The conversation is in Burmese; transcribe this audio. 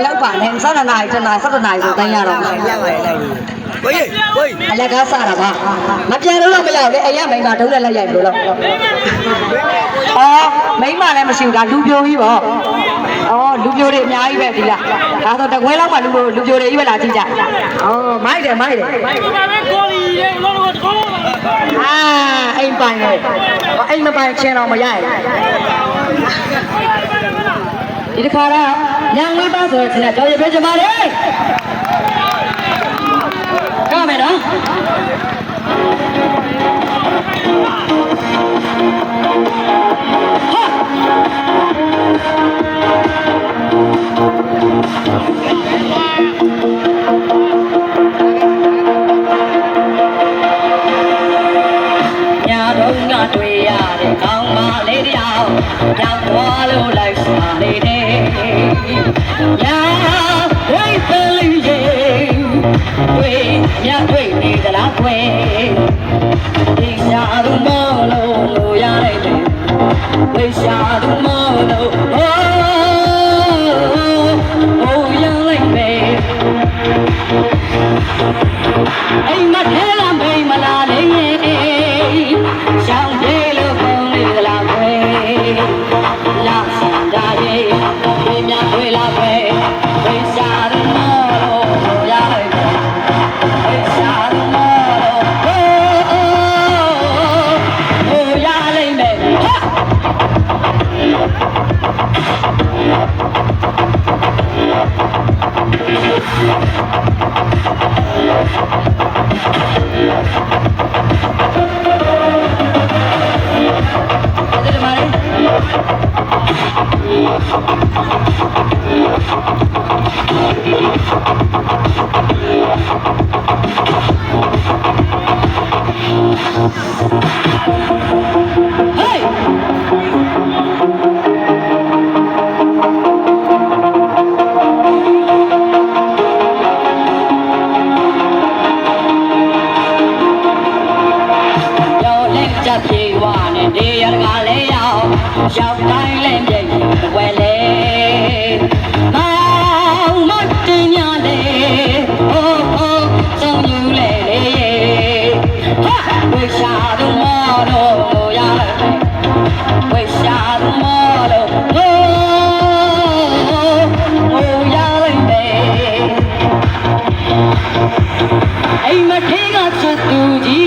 လောက်ပါနဲ့စတဲ့နိုင်တနာ17နိုင်ဆိုတိုင်းရတော့မှာ ရပါတယ်လိုက်နေဝေးဝေး အလက်ကားစတာပါမပြန်လို့မရဘူးလေအိမ်ကမိန်းမဒုံးနဲ့လက်ရိုက်လို့အော်မိန်းမလည်းမရှိဘူးဒါလူပြိုကြီးပေါ့အော်လူပြိုတွေအများကြီးပဲဒီလားဒါဆိုတကွဲလောက်မှလူပြိုတွေကြီးပဲလာကြည့်ကြအော်မိုက်တယ်မိုက်တယ်အာအိမ်ပိုင်လေအိမ်မပိုင်ချင်းတော့မရရင်ဒီတစ်ခါတော့ညံဝေးပါဆိုရင်ကျွန်တော်ရပြကြပါလေကမယ်နော်ညာတော့ငါတွေ့ရတဲ့ကောင်းမလေးတယောက်ကြောက်သွားလို့လိုက်ရှာနေတယ်ညာဝိတ်ပလီရဲ့ဝေးမြတ်တွေ့နေသလားခွေဒီရှာသူမောလို့ရလိုက်တယ်ဝေးရှာသူမောလို့ဟိုရလိုက်ပဲအိမ်မထဲလာမိမလာနေရှောင်းပြေလို့ပုံလေးသလားခွေလာရှာရဲ့ဒီမြတ်တွေ့လာပဲဝေးရှာသူမောလို့ရလိုက်တယ်ဝေးရှာသူမောလို့ရလိုက်မယ်ရောက်တိုင်းလဲပြည့်ဝဲလေမောင်မတင်ရလေဟိုဆုံးယူလေဟာဝေရှာသူမောလို့ရဝေရှာသူမောလို့ဟိုရလိုက်တယ်အိမ်မထေးကချစ်သူကြီး